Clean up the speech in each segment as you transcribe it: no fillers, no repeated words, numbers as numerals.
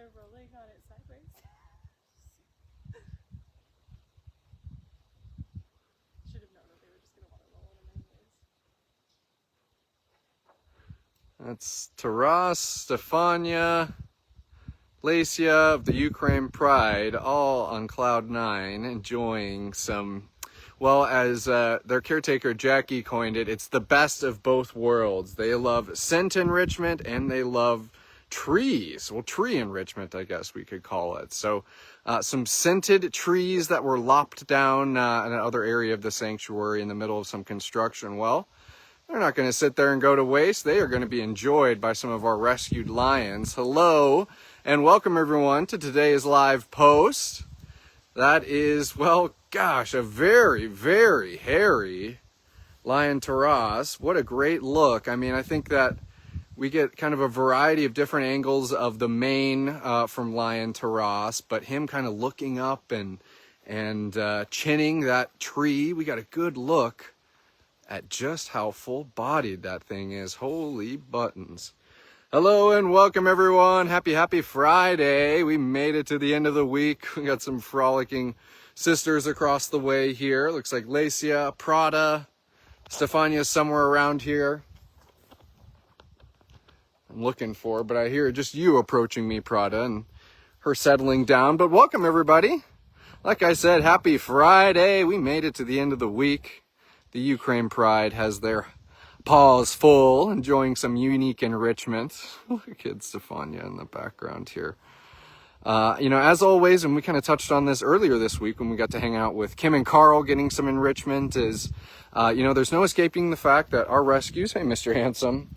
they're rolling on it sideways. Should have known that they were just going to want to roll on them anyways. That's Taras, Stefania, Lacia of the Ukraine Pride, all on cloud nine, enjoying some, well, as their caretaker Jackie coined it, it's the best of both worlds. They love scent enrichment and they love trees. Well, tree enrichment, I guess we could call it. So some scented trees that were lopped down in another area of the sanctuary in the middle of some construction. Well, they're not going to sit there and go to waste. They are going to be enjoyed by some of our rescued lions. Hello and welcome everyone to today's live post. That is, well, gosh, a very, very hairy lion Taras. What a great look. I mean, I think that we get kind of a variety of different angles of the mane from lion Taras, but him kind of looking up and chinning that tree. We got a good look at just how full-bodied that thing is. Holy buttons. Hello and welcome everyone. Happy Friday. We made it to the end of the week. We got some frolicking sisters across the way here. Looks like Lacia, Prada, Stefania somewhere around here. I'm looking for, but I hear just you approaching me, Prada, and her settling down. But welcome everybody. Like I said, happy Friday. We made it to the end of the week. The Ukraine Pride has their paws full, enjoying some unique enrichment. Look at kid Stefania in the background here. As always, and we kind of touched on this earlier this week when we got to hang out with Kim and Carl getting some enrichment is, there's no escaping the fact that our rescues, hey, Mr. Handsome,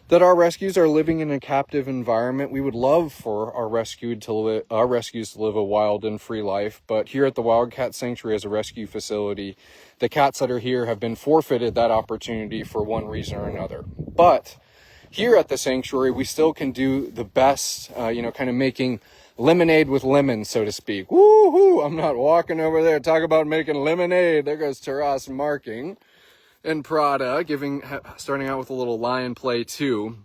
that our rescues are living in a captive environment. We would love for our rescues to live a wild and free life, but here at the Wildcat Sanctuary as a rescue facility, the cats that are here have been forfeited that opportunity for one reason or another. But here at the sanctuary, we still can do the best, kind of making lemonade with lemons, so to speak. Woo-hoo! I'm not walking over there. Talk about making lemonade. There goes Taras marking. And Prada starting out with a little lion play too.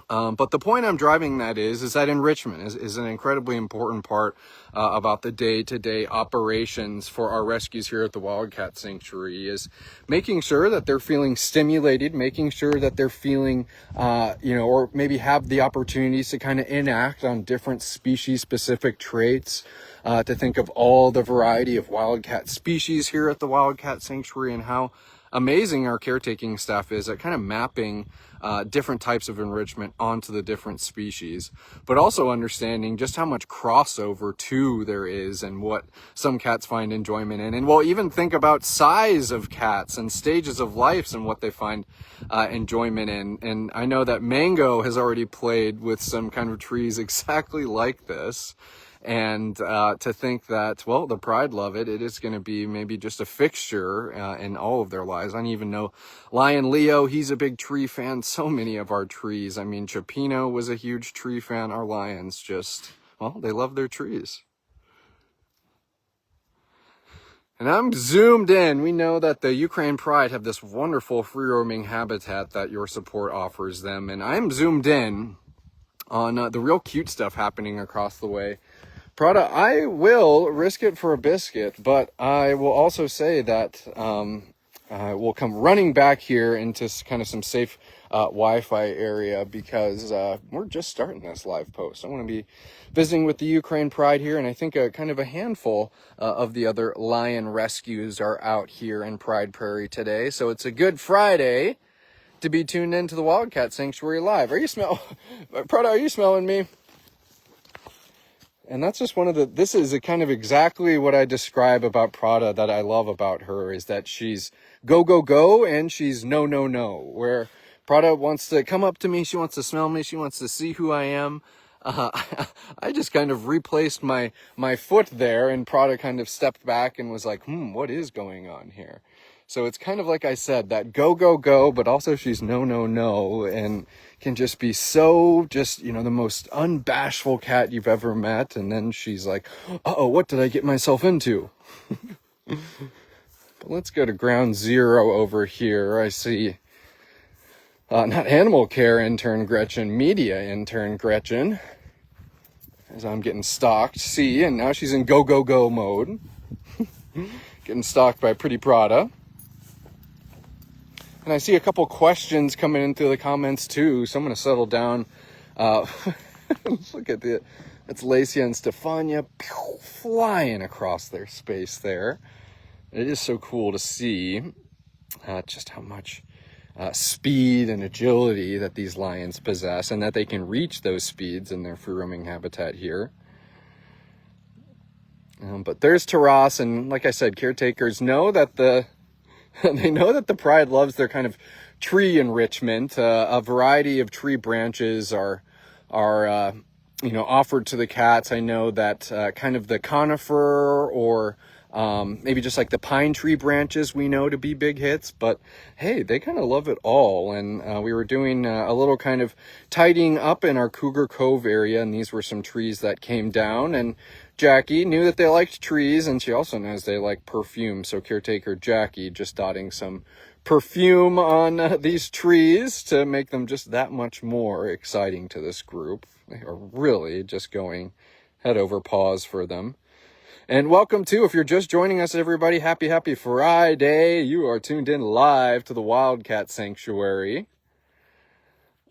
But the point I'm driving that is that enrichment is an incredibly important part about the day-to-day operations for our rescues here at the Wildcat Sanctuary, is making sure that they're feeling stimulated, making sure that they're feeling, or maybe have the opportunities to kind of enact on different species-specific traits, to think of all the variety of wildcat species here at the Wildcat Sanctuary and how amazing our caretaking staff is at kind of mapping different types of enrichment onto the different species, but also understanding just how much crossover too there is and what some cats find enjoyment in. And we'll even think about size of cats and stages of life and what they find enjoyment in. And I know that Mango has already played with some kind of trees exactly like this. And to think that, well, the Pride love it. It is going to be maybe just a fixture in all of their lives. I don't even know Lion Leo. He's a big tree fan. So many of our trees. I mean, Chapino was a huge tree fan. Our lions just, well, they love their trees. And I'm zoomed in. We know that the Ukraine Pride have this wonderful free-roaming habitat that your support offers them. And I'm zoomed in on the real cute stuff happening across the way. Prada, I will risk it for a biscuit, but I will also say that we'll come running back here into kind of some safe Wi-Fi area because we're just starting this live post. I want to be visiting with the Ukraine Pride here, and I think kind of a handful of the other lion rescues are out here in Pride Prairie today. So it's a good Friday to be tuned into the Wildcat Sanctuary Live. Prada, are you smelling me? And that's just this is a kind of exactly what I describe about Prada that I love about her, is that she's go, go, go, and she's no, no, no. Where Prada wants to come up to me, she wants to smell me, she wants to see who I am. I just kind of replaced my foot there, and Prada kind of stepped back and was like, what is going on here? So it's kind of like I said, that go, go, go, but also she's no, no, no, and can just be so the most unbashful cat you've ever met. And then she's like, uh-oh, what did I get myself into? But let's go to ground zero over here. I see not animal care intern Gretchen, media intern Gretchen. as I'm getting stalked. See, and now she's in go, go, go mode. Getting stalked by Pretty Prada. And I see a couple questions coming into the comments too, so I'm going to settle down. Look at it's Lacey and Stefania flying across their space there. It is so cool to see just how much speed and agility that these lions possess, and that they can reach those speeds in their free roaming habitat here. But there's Taras, and like I said, caretakers know that they know that the Pride loves their kind of tree enrichment. A variety of tree branches are offered to the cats. I know that kind of the conifer or maybe just like the pine tree branches we know to be big hits, but hey, they kind of love it all. And we were doing a little kind of tidying up in our Cougar Cove area, and these were some trees that came down, and Jackie knew that they liked trees, and she also knows they like perfume, so caretaker Jackie just dotting some perfume on these trees to make them just that much more exciting to this group. They are really just going head over paws for them. And welcome to, if you're just joining us, everybody, happy Friday. You are tuned in live to the Wildcat Sanctuary.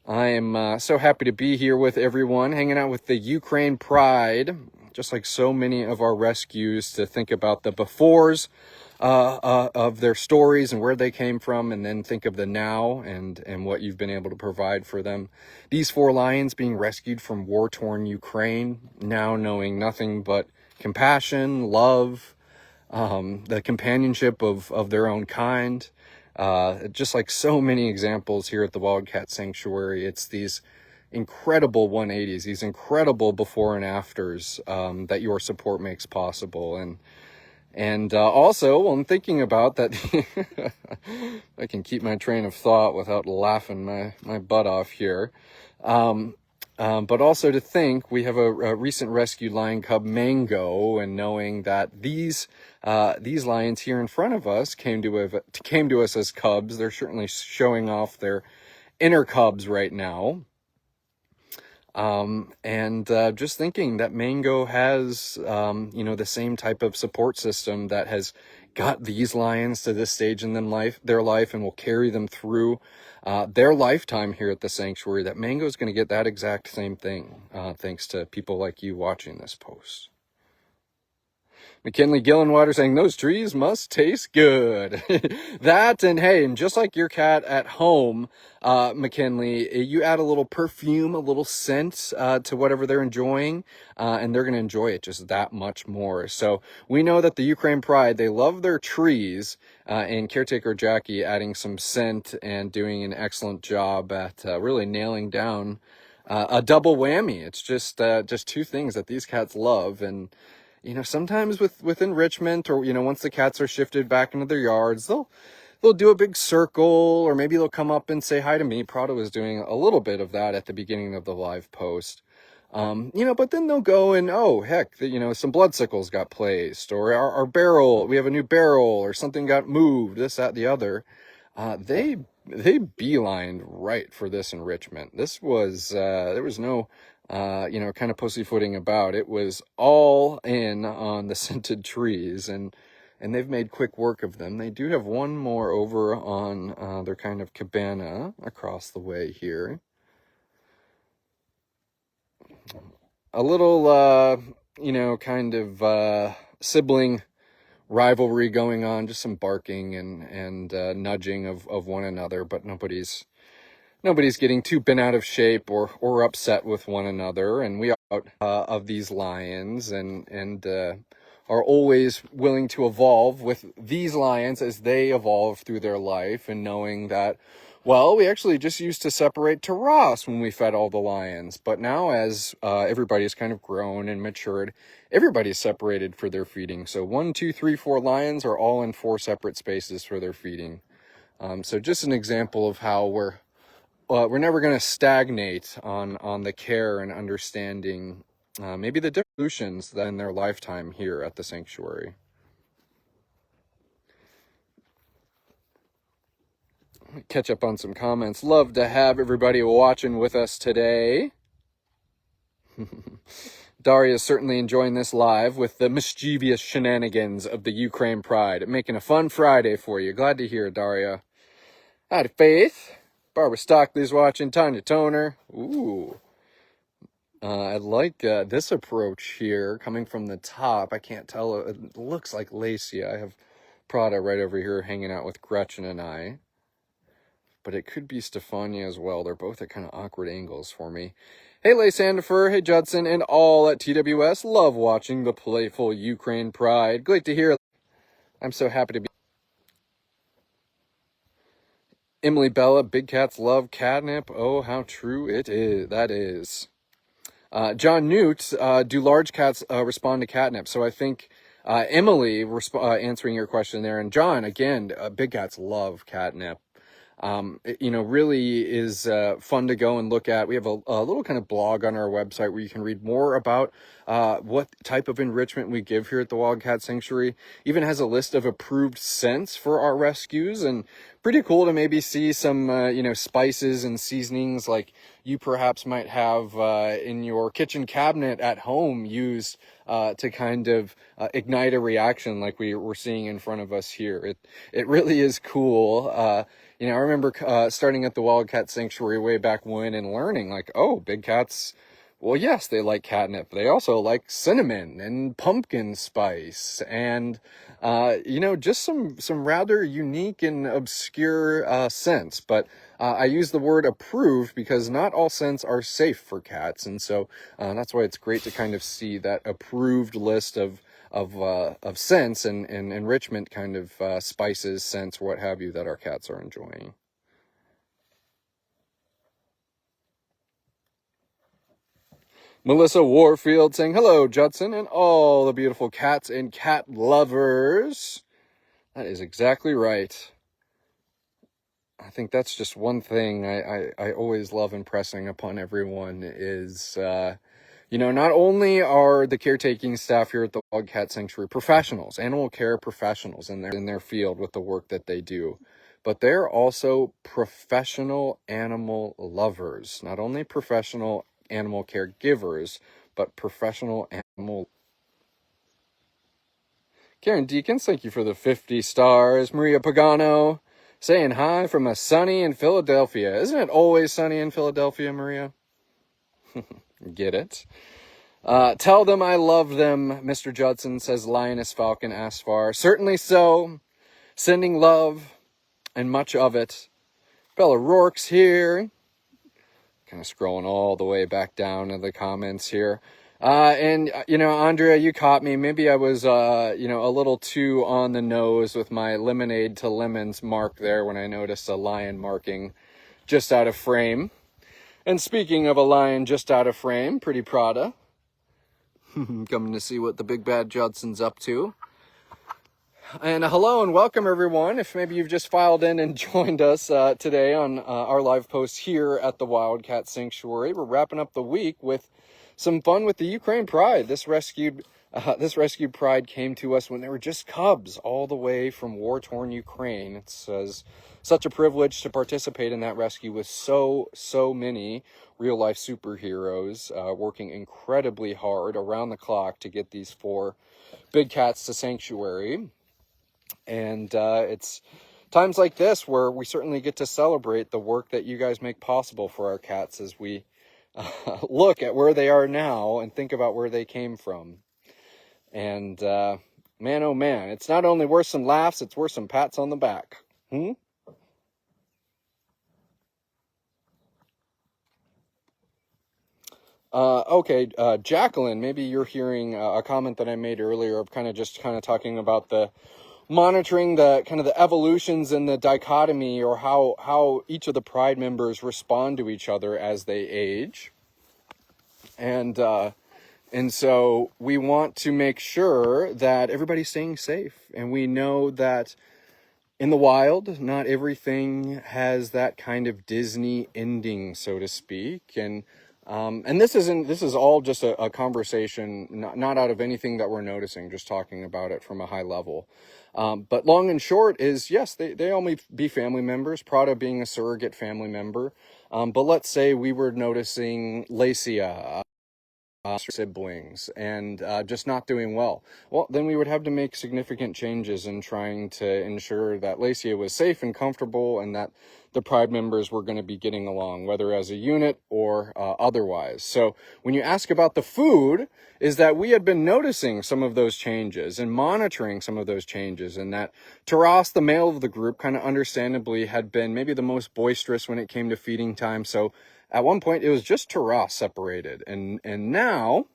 I am so happy to be here with everyone, hanging out with the Ukraine Pride, just like so many of our rescues, to think about the befores of their stories and where they came from, and then think of the now and what you've been able to provide for them. These 4 lions being rescued from war-torn Ukraine, now knowing nothing but compassion, love, the companionship of their own kind. Just like so many examples here at the Wildcat Sanctuary, it's these incredible 180s, these incredible before and afters that your support makes possible. And also, well, I'm thinking about that, I can keep my train of thought without laughing my butt off here. But also to think we have a recent rescued lion cub, Mango, and knowing that these lions here in front of us came to us as cubs. They're certainly showing off their inner cubs right now. And just thinking that Mango has, the same type of support system that has got these lions to this stage in their life and will carry them through their lifetime here at the sanctuary, that Mango is going to get that exact same thing, thanks to people like you watching this post. McKinley Gillenwater saying, those trees must taste good. That, and hey, and just like your cat at home, McKinley, you add a little perfume, a little scent to whatever they're enjoying, and they're going to enjoy it just that much more. So we know that the Ukraine Pride, they love their trees, and caretaker Jackie adding some scent and doing an excellent job at really nailing down a double whammy. It's just 2 things that these cats love. And sometimes with enrichment, or once the cats are shifted back into their yards, they'll do a big circle, or maybe they'll come up and say hi to me. Prada was doing a little bit of that at the beginning of the live post. But then they'll go and, oh heck, some blood sickles got placed, or our barrel, we have a new barrel, or something got moved, this, that, the other. They beelined right for this enrichment. This was there was no kind of pussyfooting about. It was all in on the scented trees, and they've made quick work of them. They do have one more over on their kind of cabana across the way here. A little, kind of sibling rivalry going on, just some barking and nudging of one another, but nobody's getting too bent out of shape or upset with one another. And we are out of these lions and are always willing to evolve with these lions as they evolve through their life, and knowing that, well, we actually just used to separate Taras when we fed all the lions, but now as everybody's kind of grown and matured, everybody's separated for their feeding. So 1, 2, 3, 4 lions are all in 4 separate spaces for their feeding. So just an example of how we're never going to stagnate on the care and understanding maybe the different solutions that in their lifetime here at the sanctuary. Catch up on some comments. Love to have everybody watching with us today. Daria is certainly enjoying this live with the mischievous shenanigans of the Ukraine Pride. Making a fun Friday for you. Glad to hear it, Daria. Hi to Faith. Barbara Stockley's watching. Tanya Toner. Ooh. I like this approach here coming from the top. I can't tell. It looks like Lacey. I have Prada right over here hanging out with Gretchen and I. But it could be Stefania as well. They're both at kind of awkward angles for me. Hey, Leigh Sandifer. Hey, Judson. And all at TWS. Love watching the playful Ukraine Pride. Great to hear. I'm so happy to be. Emily Bella. Big cats love catnip. Oh, how true it is. That is. John Newt, do large cats respond to catnip? So I think Emily answering your question there, and John, again, big cats love catnip. It, really is fun to go and look at. We have a little kind of blog on our website where you can read more about what type of enrichment we give here at the Wildcat Sanctuary. Even has a list of approved scents for our rescues, and pretty cool to maybe see some spices and seasonings like you perhaps might have in your kitchen cabinet at home used to kind of ignite a reaction like we're seeing in front of us here. It really is cool. I remember starting at the Wildcat Sanctuary way back when and learning like, oh, big cats, well, yes, they like catnip. They also like cinnamon and pumpkin spice and, just some rather unique and obscure scents. But I use the word approved because not all scents are safe for cats. And so that's why it's great to kind of see that approved list of scents and enrichment kind of spices, scents, what have you, that our cats are enjoying. Melissa Warfield saying, hello, Judson, and all the beautiful cats and cat lovers. That is exactly right. I think that's just one thing I always love impressing upon everyone is, not only are the caretaking staff here at the Wildcat Sanctuary professionals, animal care professionals in their field with the work that they do, but they're also professional animal lovers. Not only professional animal caregivers, but professional animal. Karen Deacons, thank you for the 50 stars. Maria Pagano saying hi from a sunny in Philadelphia. Isn't it always sunny in Philadelphia, Maria? Get it? Tell them I love them, Mr. Judson, says Lioness Falcon Asfar. Certainly so. Sending love and much of it. Bella Rourke's here. Kind of scrolling all the way back down to the comments here. Andrea, you caught me. Maybe I was, a little too on the nose with my lemonade to lemons mark there when I noticed a lion marking just out of frame. And speaking of a lion just out of frame, pretty Prada. Coming to see what the big bad Judson's up to. And hello and welcome everyone. If maybe you've just filed in and joined us today on our live post here at the Wildcat Sanctuary, we're wrapping up the week with some fun with the Ukraine Pride. This rescued pride came to us when they were just cubs, all the way from war-torn Ukraine. It's such a privilege to participate in that rescue with so many real-life superheroes working incredibly hard around the clock to get these 4 big cats to sanctuary. And it's times like this where we certainly get to celebrate the work that you guys make possible for our cats as we look at where they are now and think about where they came from. And man, oh man, it's not only worth some laughs, it's worth some pats on the back. Okay, Jacqueline, maybe you're hearing a comment that I made earlier of kind of talking about the monitoring the kind of the evolutions and the dichotomy, or how each of the Pride members respond to each other as they age. And so we want to make sure that everybody's staying safe. And we know that in the wild, not everything has that kind of Disney ending, so to speak. And this is all just a conversation, not out of anything that we're noticing, just talking about it from a high level. But long and short is, yes, they all may be family members, Prada being a surrogate family member. But let's say we were noticing Lacey, siblings and just not doing well. Well, then we would have to make significant changes in trying to ensure that Lacey was safe and comfortable and that the Pride members were going to be getting along, whether as a unit or otherwise. So when you ask about the food, is that we had been noticing some of those changes and monitoring some of those changes, and that Taras, the male of the group, kind of understandably had been maybe the most boisterous when it came to feeding time. So at one point, it was just Taras separated, and now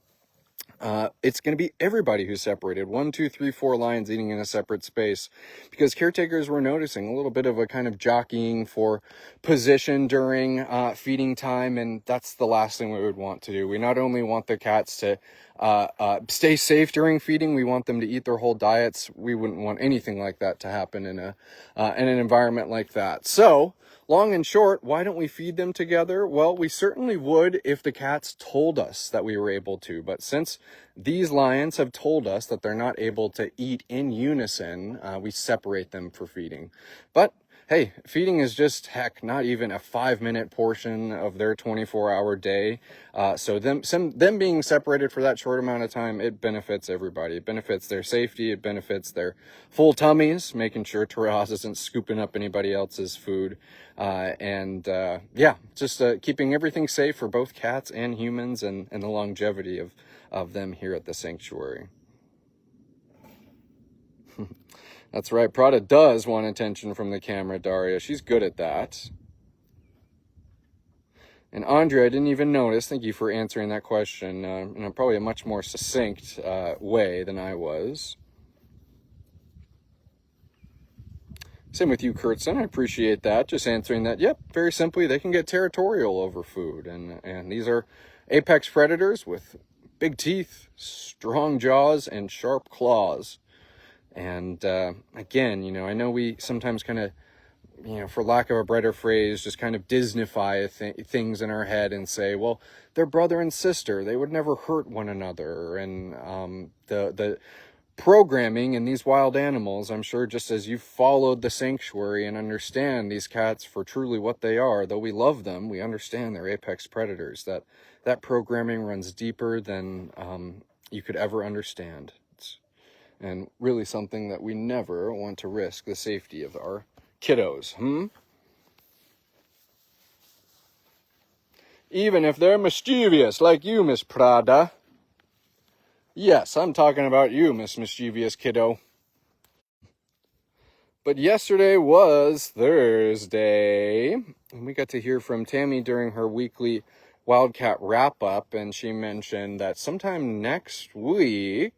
it's going to be everybody who's separated. 1, 2, 3, 4 lions eating in a separate space, because caretakers were noticing a little bit of a kind of jockeying for position during feeding time, and that's the last thing we would want to do. We not only want the cats to stay safe during feeding, we want them to eat their whole diets. We wouldn't want anything like that to happen in an environment like that. So, long and short, why don't we feed them together? Well, we certainly would if the cats told us that we were able to. But since these lions have told us that they're not able to eat in unison, we separate them for feeding. But hey, feeding is just, heck, not even a 5-minute portion of their 24-hour day. So them being separated for that short amount of time, it benefits everybody. It benefits their safety. It benefits their full tummies, making sure Taras isn't scooping up anybody else's food. Yeah, just keeping everything safe for both cats and humans, and the longevity of them here at the sanctuary. That's right, Prada does want attention from the camera, Daria. She's good at that. And Andrea, I didn't even notice. Thank you for answering that question in probably a much more succinct way than I was. Same with you, Kurtzen. I appreciate that. Just answering that. Yep, very simply, they can get territorial over food. And these are apex predators with big teeth, strong jaws, and sharp claws. And again, I know we sometimes kind of, for lack of a better phrase, just kind of Disneyfy things in our head and say, well, they're brother and sister. They would never hurt one another. And the programming in these wild animals, I'm sure, just as you've followed the sanctuary and understand these cats for truly what they are, though we love them, we understand they're apex predators. That programming runs deeper than you could ever understand. And really something that we never want to risk the safety of our kiddos, Even if they're mischievous, like you, Miss Prada. Yes, I'm talking about you, Miss Mischievous Kiddo. But yesterday was Thursday, and we got to hear from Tammy during her weekly Wildcat wrap-up, and she mentioned that sometime next week,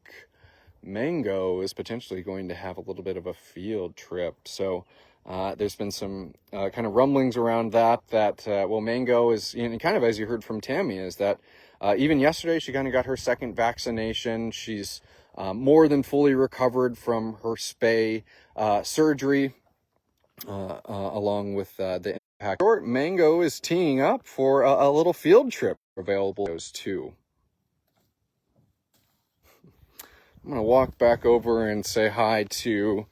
Mango is potentially going to have a little bit of a field trip. So there's been some kind of rumblings around that well, Mango is, kind of as you heard from Tammy, is that even yesterday she kind of got her second vaccination. She's more than fully recovered from her spay surgery, along with the impact. Mango is teeing up for a little field trip available those two. I'm going to walk back over and say hi to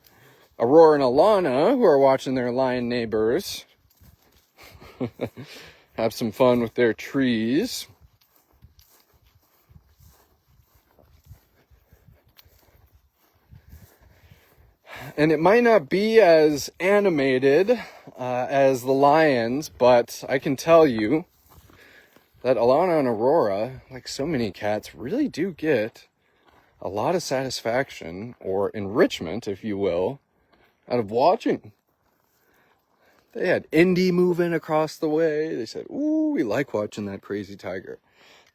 Aurora and Alana, who are watching their lion neighbors have some fun with their trees. And it might not be as animated as the lions, but I can tell you that Alana and Aurora, like so many cats, really do get a lot of satisfaction, or enrichment, if you will, out of watching. They had Indy moving across the way. They said, ooh, we like watching that crazy tiger.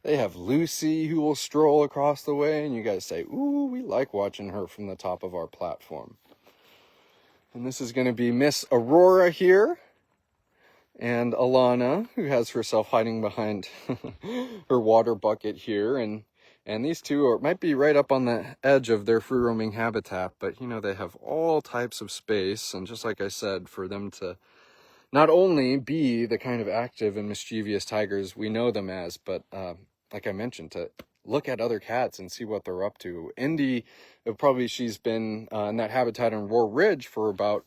They have Lucy, who will stroll across the way, and you guys say, ooh, we like watching her from the top of our platform. And this is going to be Miss Aurora here, and Alana, who has herself hiding behind her water bucket here, and these two might be right up on the edge of their free roaming habitat, but they have all types of space. And just like I said, for them to not only be the kind of active and mischievous tigers we know them as, but like I mentioned, to look at other cats and see what they're up to. Indy, she's been in that habitat in War Ridge for about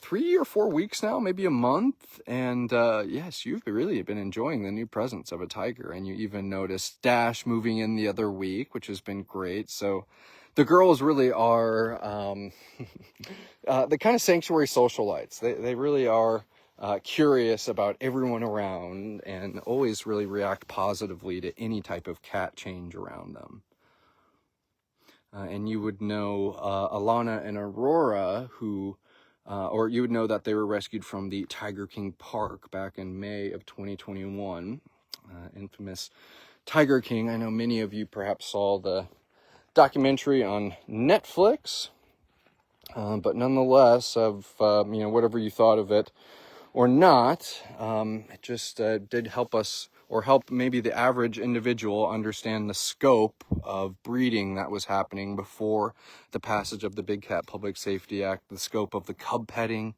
3 or 4 weeks now, maybe a month. And yes, you've really been enjoying the new presence of a tiger. And you even noticed Dash moving in the other week, which has been great. So the girls really are the kind of sanctuary socialites. They really are curious about everyone around and always really react positively to any type of cat change around them. And you would know Alana and Aurora, or you would know that they were rescued from the Tiger King Park back in May of 2021. Infamous Tiger King. I know many of you perhaps saw the documentary on Netflix, but nonetheless, whatever you thought of it or not, it just did help us, or help maybe the average individual understand the scope of breeding that was happening before the passage of the Big Cat Public Safety Act, the scope of the cub petting,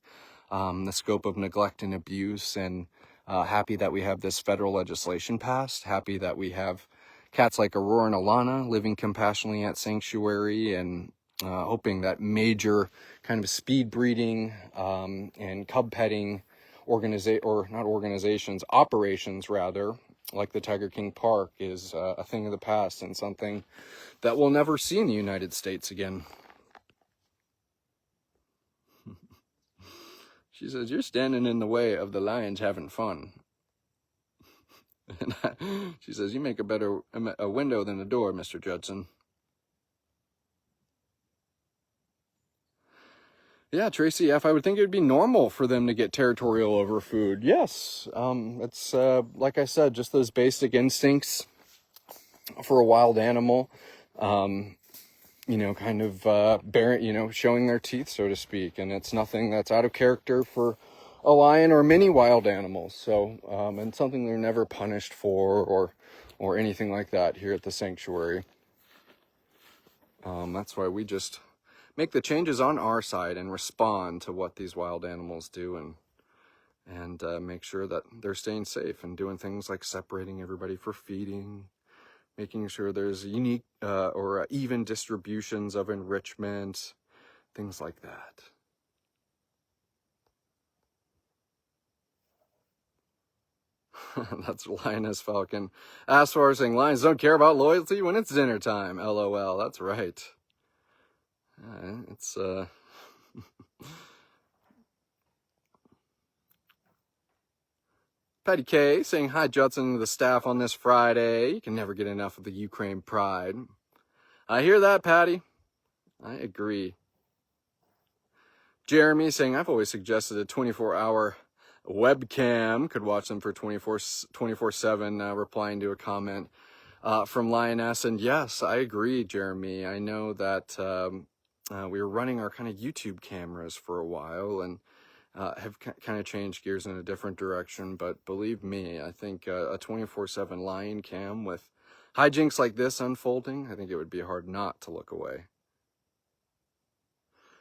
the scope of neglect and abuse, and happy that we have this federal legislation passed, happy that we have cats like Aurora and Alana living compassionately at sanctuary, and hoping that major kind of speed breeding and cub petting operations rather, like the Tiger King Park, is a thing of the past and something that we'll never see in the United States again. She says, "You're standing in the way of the lions having fun." And she says, "You make a better a window than a door, Mr. Judson." Yeah, Tracy F., I would think it would be normal for them to get territorial over food. Yes, it's like I said, just those basic instincts for a wild animal, showing their teeth, so to speak. And it's nothing that's out of character for a lion or many wild animals. So, and something they're never punished for or anything like that here at the sanctuary. That's why we just make the changes on our side and respond to what these wild animals do, and make sure that they're staying safe and doing things like separating everybody for feeding, making sure there's unique or even distributions of enrichment, things like that. That's Lioness Falcon. As far as saying lions don't care about loyalty when it's dinner time, LOL. That's right. It's Patty K saying, "Hi Judson to the staff on this Friday. You can never get enough of the Ukraine pride." I hear that, Patty. I agree. Jeremy saying, "I've always suggested a 24-hour webcam. Could watch them for 24/7, replying to a comment from Lioness. And yes, I agree, Jeremy. I know that we were running our kind of YouTube cameras for a while, and have kind of changed gears in a different direction. But believe me, I think a 24/7 lion cam with hijinks like this unfolding, I think it would be hard not to look away.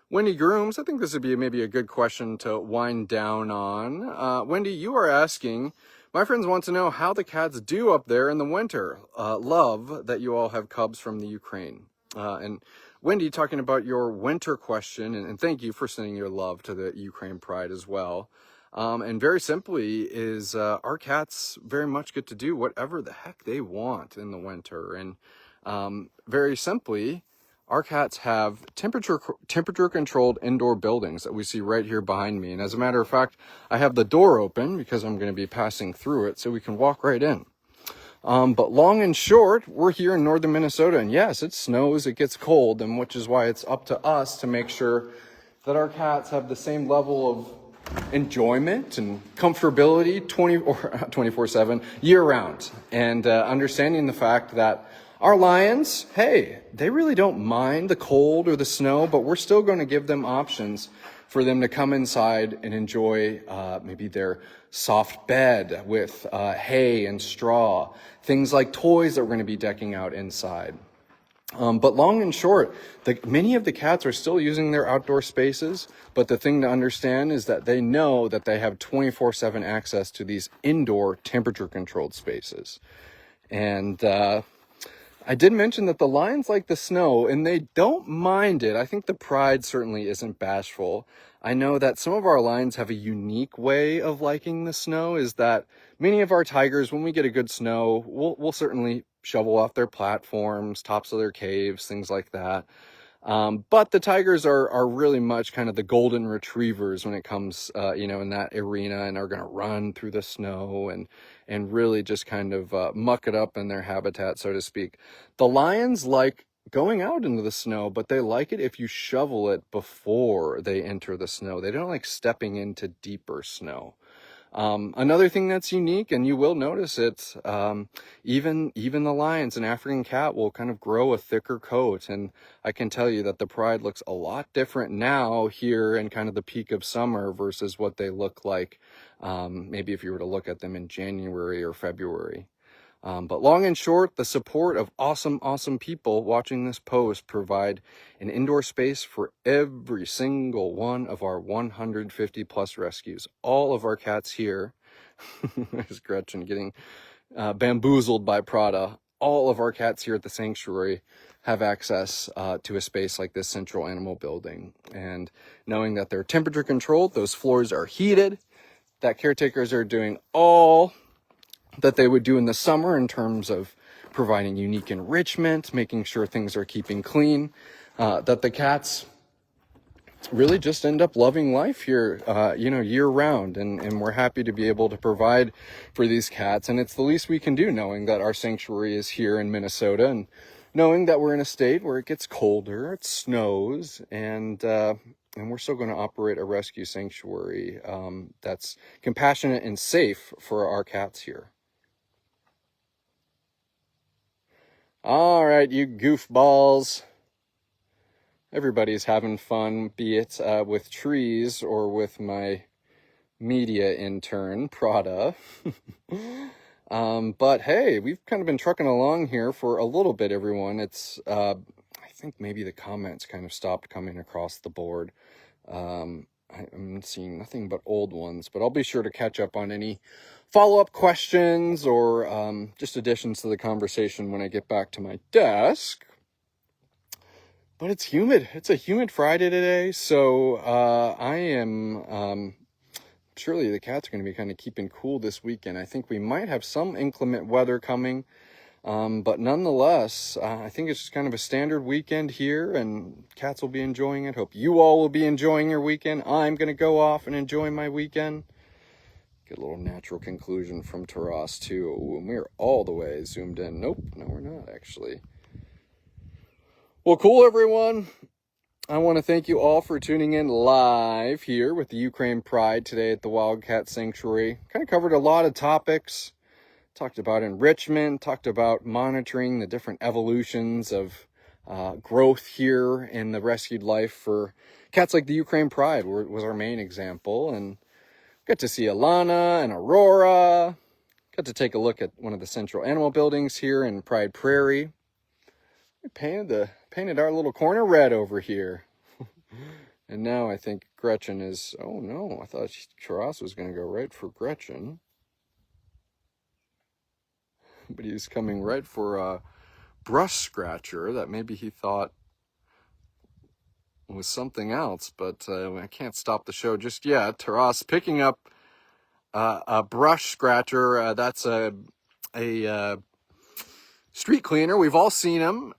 Wendy Grooms, I think this would be maybe a good question to wind down on. Wendy, you are asking, my friends want to know how the cats do up there in the winter. Love that you all have cubs from the Ukraine. And Wendy, talking about your winter question, and thank you for sending your love to the Ukraine Pride as well. And very simply is our cats very much get to do whatever the heck they want in the winter. And very simply, our cats have temperature controlled indoor buildings that we see right here behind me. And as a matter of fact, I have the door open because I'm going to be passing through it so we can walk right in. But long and short, we're here in northern Minnesota, and yes, it snows, it gets cold, and which is why it's up to us to make sure that our cats have the same level of enjoyment and comfortability 24/7 year round. And understanding the fact that our lions, hey, they really don't mind the cold or the snow, but we're still going to give them options for them to come inside and enjoy maybe their soft bed with hay and straw, things like toys that we're going to be decking out inside. But long and short, many of the cats are still using their outdoor spaces, but the thing to understand is that they know that they have 24/7 access to these indoor temperature-controlled spaces. And I did mention that the lions like the snow, and they don't mind it. I think the pride certainly isn't bashful. I know that some of our lions have a unique way of liking the snow, is that many of our tigers, when we get a good snow, we'll certainly shovel off their platforms, tops of their caves, things like that. But the tigers are really much kind of the golden retrievers when it comes, in that arena, and are going to run through the snow and really just kind of muck it up in their habitat, so to speak. The lions like going out into the snow, but they like it if you shovel it before they enter the snow. They don't like stepping into deeper snow. Another thing that's unique, and you will notice it, even the lions, an African cat will kind of grow a thicker coat. And I can tell you that the pride looks a lot different now here in kind of the peak of summer versus what they look like, maybe if you were to look at them in January or February. But long and short, the support of awesome people watching this post provide an indoor space for every single one of our 150 plus rescues. All of our cats here, there's Gretchen getting bamboozled by Prada. All of our cats here at the sanctuary have access to a space like this central animal building. And knowing that they're temperature controlled, those floors are heated, that caretakers are doing all that they would do in the summer in terms of providing unique enrichment, making sure things are keeping clean, that the cats really just end up loving life here, year round. And we're happy to be able to provide for these cats. And it's the least we can do, knowing that our sanctuary is here in Minnesota, and knowing that we're in a state where it gets colder, it snows, and we're still going to operate a rescue sanctuary that's compassionate and safe for our cats here. All right, you goofballs. Everybody's having fun, be it with trees or with my media intern, Prada. But hey, we've kind of been trucking along here for a little bit, everyone. It's, I think maybe the comments kind of stopped coming across the board. I'm seeing nothing but old ones, but I'll be sure to catch up on any follow-up questions or just additions to the conversation when I get back to my desk. But it's humid. It's a humid Friday today, so I am surely the cats are going to be kind of keeping cool this weekend. I think we might have some inclement weather coming, but nonetheless, I think it's just kind of a standard weekend here, and cats will be enjoying it. Hope you all will be enjoying your weekend. I'm going to go off and enjoy my weekend. Get a little natural conclusion from Taras too. And we're all the way zoomed in. Nope, no, we're not actually. Well, cool, everyone. I want to thank you all for tuning in live here with the Ukraine Pride today at the Wildcat Sanctuary. Kind of covered a lot of topics. Talked about enrichment, talked about monitoring the different evolutions of growth here in the rescued life for cats like the Ukraine Pride was our main example. And got to see Alana and Aurora. Got to take a look at one of the central animal buildings here in Pride Prairie. We painted our little corner red over here. And now I think Gretchen is... Oh no, I thought Taras was going to go right for Gretchen. But he's coming right for a brush scratcher that maybe he thought was something else, but I can't stop the show just yet. Taras picking up a brush scratcher. That's a street cleaner. We've all seen him.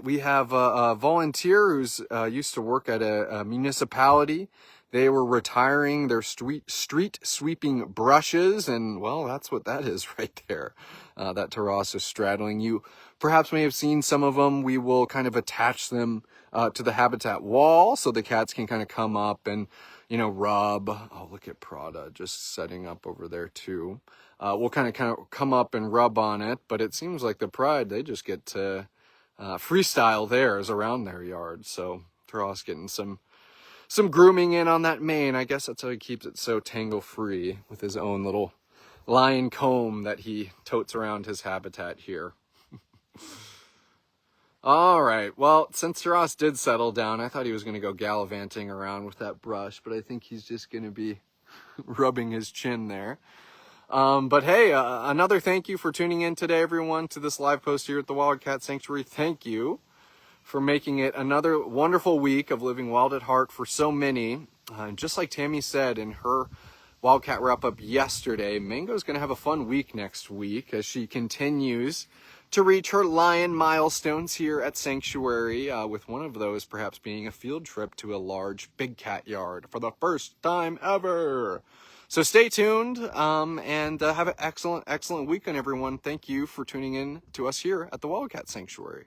We have a volunteer who's used to work at a municipality. They were retiring their street sweeping brushes, and well, that's what that is right there. That Taras is straddling. You perhaps may have seen some of them. We will kind of attach them to the habitat wall so the cats can kind of come up and, rub. Oh, look at Prada just setting up over there too. We'll kind of come up and rub on it, but it seems like the Pride, they just get to freestyle theirs around their yard. So Taras getting some grooming in on that mane. I guess that's how he keeps it so tangle-free with his own little lion comb that he totes around his habitat here. All right, well, since Taras did settle down, I thought he was going to go gallivanting around with that brush, but I think he's just going to be rubbing his chin there. But hey, another thank you for tuning in today, everyone, to this live post here at the Wildcat Sanctuary. Thank you for making it another wonderful week of living wild at heart for so many. Just like Tammy said in her Wildcat wrap-up yesterday, Mango's going to have a fun week next week as she continues to reach her lion milestones here at Sanctuary, with one of those perhaps being a field trip to a large big cat yard for the first time ever. So stay tuned and have an excellent weekend, everyone. Thank you for tuning in to us here at the Wildcat Sanctuary.